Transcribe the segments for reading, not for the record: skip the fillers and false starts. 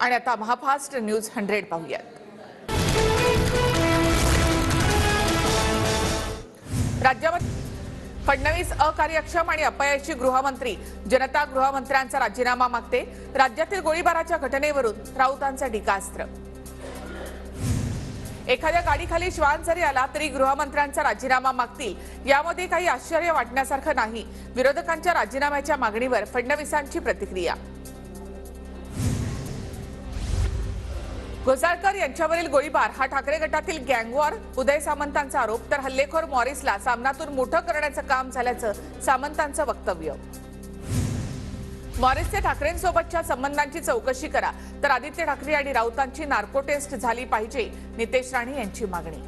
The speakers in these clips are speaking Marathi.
आणि आता महाफास्ट न्यूज 100 पाहूयात। राज्यामध्ये फडणवीस अकार्यक्षम आणि अपयशी गृहमंत्री, जनता गृहमंत्र्यांचा राजीनामा मागते। राज्यातील गोळीबाराच्या घटनेवरून राऊतांचा टीकास्त्र। एखाद्या गाडीखाली श्वान जरी आला तरी गृहमंत्र्यांचा राजीनामा मागतील, यामध्ये काही आश्चर्य वाटण्यासारखं नाही। विरोधकांच्या राजीनाम्याच्या मागणीवर फडणवीसांची प्रतिक्रिया। घोसाळकर यांच्यावरील गोळीबार हा ठाकरे गटातील गँगवॉर, उदय सामंतांचा आरोप, तर हल्लेखोर मॉरिसला सामनातून मोठं करण्याचं काम झाल्याचं सामंतांचं वक्तव्य। मॉरिसचे ठाकरेंसोबतच्या संबंधांची चौकशी करा, तर आदित्य ठाकरे आणि राऊतांची नार्को टेस्ट झाली पाहिजे, नितेश राणे यांची मागणी।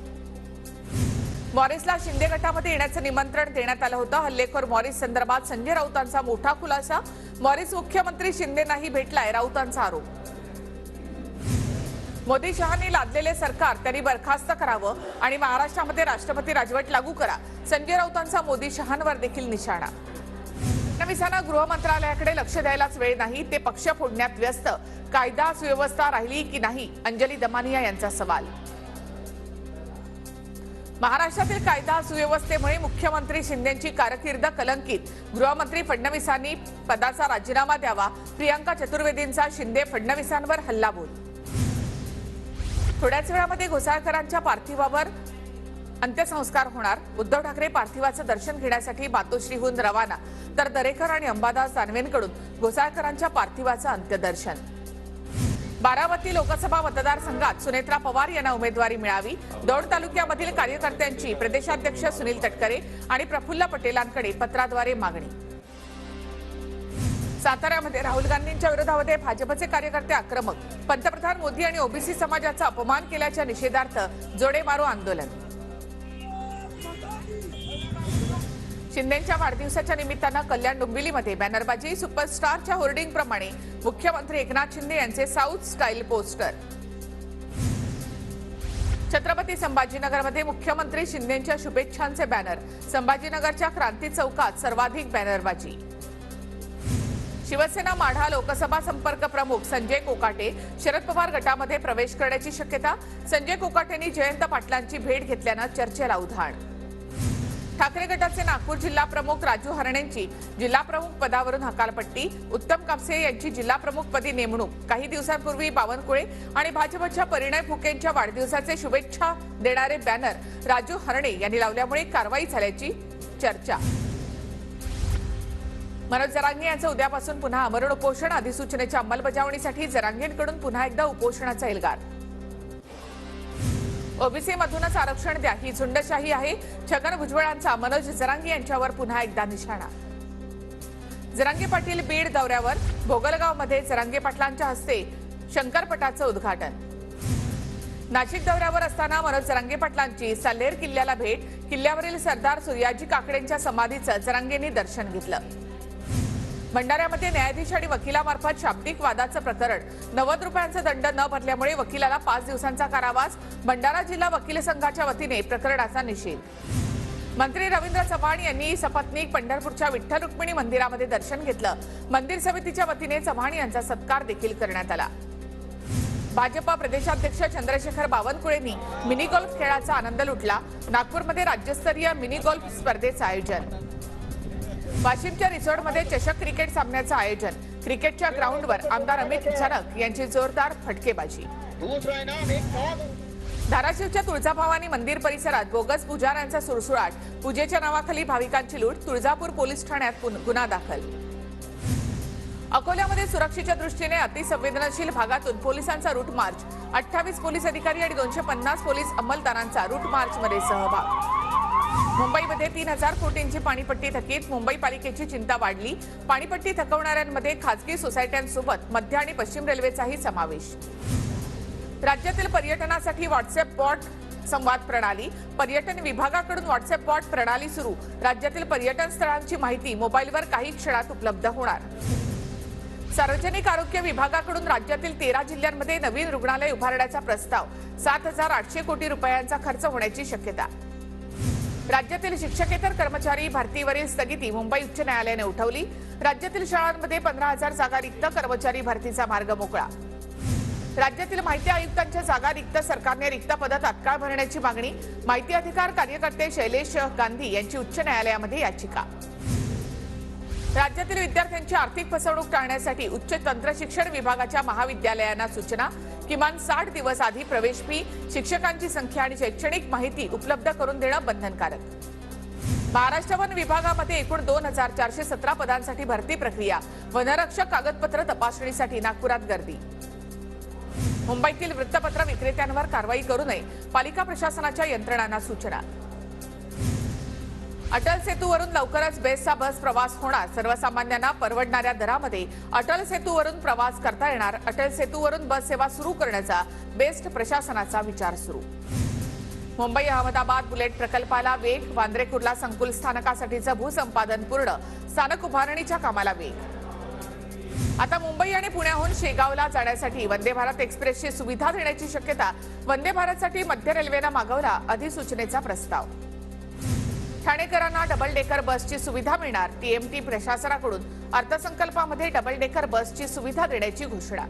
मॉरिसला शिंदे गटामध्ये येण्याचं निमंत्रण देण्यात आलं होतं। हल्लेखोर मॉरिस संदर्भात संजय राऊतांचा मोठा खुलासा। मॉरिस मुख्यमंत्री शिंदेंनाही भेटलाय, राऊतांचा आरोप। मोदी शहांनी लादलेले सरकार त्यांनी बरखास्त करावं आणि महाराष्ट्रामध्ये राष्ट्रपती राजवट लागू करा, संजय राऊतांचा मोदी शहांवर देखील निशाणा। फडणवीसांना गृह मंत्रालयाकडे लक्ष द्यायलाच वेळ नाही, ते पक्ष फोडण्यात व्यस्त। कायदा सुव्यवस्था राहिली की नाही, अंजली दमानिया यांचा सवाल। महाराष्ट्रातील कायदा सुव्यवस्थेमुळे मुख्यमंत्री शिंदेंची कारकीर्द कलंकित। गृहमंत्री फडणवीसांनी पदाचा राजीनामा द्यावा, प्रियंका चतुर्वेदींचा शिंदे फडणवीसांवर हल्लाबोल। थोड्याच वेळामध्ये घोसाळकरांच्या पार्थिवावर अंत्यसंस्कार होणार। उद्धव ठाकरे पार्थिवाचं दर्शन घेण्यासाठी मातोश्रीहून रवाना, तर दरेकर आणि अंबादास दानवेंकडून घोसाळकरांच्या पार्थिवाचं अंत्यदर्शन। बारामती लोकसभा मतदारसंघात सुनेत्रा पवार यांना उमेदवारी मिळावी। दौंड तालुक्यामधील कार्यकर्त्यांची प्रदेशाध्यक्ष सुनील तटकरे आणि प्रफुल्ल पटेलांकडे पत्राद्वारे मागणी। साताऱ्यामध्ये राहुल गांधींच्या विरोधामध्ये भाजपचे कार्यकर्ते आक्रमक। पंतप्रधान मोदी आणि ओबीसी समाजाचा अपमान केल्याच्या निषेधार्थ जोडे मारो आंदोलन। शिंदेंच्या वाढदिवसाच्या निमित्तानं कल्याण डोंबिवलीमध्ये बॅनरबाजी। सुपरस्टारच्या होर्डिंग प्रमाणे मुख्यमंत्री एकनाथ शिंदे यांचे साऊथ स्टाईल पोस्टर। छत्रपती संभाजीनगरमध्ये मुख्यमंत्री शिंदेंच्या शुभेच्छांचे बॅनर। संभाजीनगरच्या क्रांती चौकात सर्वाधिक बॅनरबाजी। शिवसेना माढा लोकसभा संपर्क प्रमुख संजय कोकाटे शरद पवार गटामध्ये प्रवेश करण्याची शक्यता। संजय कोकाटेंनी जयंत पाटलांची भेट घेतल्यानं चर्चेला उधाण। ठाकरे गटाचे नागपूर जिल्हा प्रमुख राजू हरणेंची जिल्हा प्रमुख पदावरून हकालपट्टी। उत्तम कापसे यांची जिल्हा प्रमुख पदी नेमणूक। काही दिवसांपूर्वी बावनकुळे आणि भाजपच्या परिणय फुकेंच्या वाढदिवसाचे शुभेच्छा देणारे बॅनर राजू हरणे यांनी लावल्यामुळे कारवाई झाल्याची चर्चा। मनोज जरांगे यांचं उद्यापासून पुन्हा आमरण उपोषण। अधिसूचनेच्या अंमलबजावणीसाठी जरांगेंकडून पुन्हा एकदा उपोषणाचा एल्गार। ओबीसी मधूनच आरक्षण द्या ही झुंडशाही आहे, छगन भुजबळांचा मनोज जरांगे यांच्यावर पुन्हा एकदा निशाणा। जरांगे पाटील बीड दौऱ्यावर। भोगलगावमध्ये जरांगे पाटलांच्या हस्ते शंकरपटाचं उद्घाटन। नाशिक दौऱ्यावर असताना मनोज जरांगे पाटलांची साल्हेर किल्ल्याला भेट। किल्ल्यावरील सरदार सूर्याजी काकडेंच्या समाधीचं जरांगेंनी दर्शन घेतलं। भंडाऱ्यामध्ये न्यायाधीश आणि वकिलामार्फत शाब्दिक वादाचं प्रकरण। 90 रुपयांचा दंड न भरल्यामुळे वकिलाला 5 दिवसांचा कारावास। भंडारा जिल्हा वकील संघाच्या वतीने प्रकरणाचा निषेध। मंत्री रवींद्र चव्हाण यांनी सपत्नीक पंढरपूरच्या विठ्ठल रुक्मिणी मंदिरामध्ये दर्शन घेतलं। मंदिर समितीच्या वतीने चव्हाण यांचा सत्कार देखील करण्यात आला। भाजपा प्रदेशाध्यक्ष चंद्रशेखर बावनकुळेंनी मिनी गोल्फ खेळाचा आनंद लुटला। नागपूरमध्ये राज्यस्तरीय मिनी गोल्फ स्पर्धेचं आयोजन। वाशिमच्या रिसोर्टमध्ये चषक क्रिकेट सामन्याचं आयोजन। क्रिकेटच्या ग्राउंडवर आमदार अमित चरक यांची जोरदार फटकेबाजी। धाराशिवच्या तुळजाभवानी मंदिर परिसरात बोगस पुजाऱ्यांचा सुळसुळाट। पूजेच्या नावाखाली भाविकांची लूट। तुळजापूर पोलीस ठाण्यात गुन्हा दाखल। अकोल्यामध्ये सुरक्षेच्या दृष्टीने अतिसंवेदनशील भागातून पोलिसांचा रूट मार्च। 28 पोलीस अधिकारी आणि 250 पोलीस अंमलदारांचा रूट मार्चमध्ये सहभाग। मुंबईमध्ये 3000 कोटींची पाणीपट्टी थकीत। मुंबई पालिकेची चिंता वाढली। पाणीपट्टी थकवणाऱ्यांमध्ये खासगी सोसायट्यांसोबत मध्य आणि पश्चिम रेल्वेचाही समावेश। राज्यातील पर्यटनासाठी व्हॉट्सअॅप बॉट संवाद प्रणाली। पर्यटन विभागाकडून व्हॉट्सअॅप बॉट प्रणाली सुरू। राज्यातील पर्यटन स्थळांची माहिती मोबाईलवर काही क्षणात उपलब्ध होणार। सार्वजनिक आरोग्य विभागाकडून राज्यातील 13 जिल्ह्यांमध्ये नवीन रुग्णालय उभारण्याचा प्रस्ताव। 7800 कोटी रुपयांचा खर्च होण्याची शक्यता। राज्यातील शिक्षकेतर कर्मचारी भरतीवरील स्थगिती मुंबई उच्च न्यायालयाने उठवली। राज्यातील शाळांमध्ये 15000 जागा रिक्त, कर्मचारी भरतीचा मार्ग मोकळा। राज्यातील माहिती आयुक्तांच्या जागा रिक्त सरकारने रिक्त पदं तात्काळ भरण्याची मागणी. माहिती अधिकार कार्यकर्ते शैलेश गांधी यांची उच्च न्यायालयामध्ये याचिका. राज्यातील विद्यार्थ्यांची आर्थिक फसवणूक टाळण्यासाठी उच्च तंत्रशिक्षण विभागाच्या महाविद्यालयांना सूचना. किमान 60 दिवस आधी प्रवेश फी, शिक्षकांची संख्या आणि शैक्षणिक माहिती उपलब्ध करून देणं बंधनकारक. महाराष्ट्र वन विभागामध्ये एकूण 2417 पदांसाठी भरती प्रक्रिया. वनरक्षक कागदपत्र तपासणीसाठी नागपुरात गर्दी. मुंबईतील वृत्तपत्र विक्रेत्यांवर कारवाई करू नये, पालिका प्रशासनाच्या यंत्रणांना सूचना. अटल सेतूवरून लवकरच बेस्टचा बस प्रवास होणार. सर्वसामान्यांना परवडणाऱ्या दरामध्ये अटल सेतूवरून प्रवास करता येणार. अटल सेतूवरून बस सेवा सुरू करण्याचा बेस्ट प्रशासनाचा विचार सुरू. मुंबई अहमदाबाद बुलेट प्रकल्पाला वेग. वांद्रे कुर्ला संकुल स्थानकासाठीचं भूसंपादन पूर्ण. स्थानक उभारणीच्या कामाला वेग. आता मुंबई आणि पुण्याहून शेगावला जाण्यासाठी वंदे भारत एक्सप्रेसची सुविधा देण्याची शक्यता. वंदे भारतसाठी मध्य रेल्वेनं मागवला अधिसूचनेचा प्रस्ताव. ठाणेकरांना डबल डेकर बसची सुविधा मिळणार. टीएमटी प्रशासनाकडून अर्थसंकल्पामध्ये डबल डेकर बसची सुविधा देण्याची घोषणा.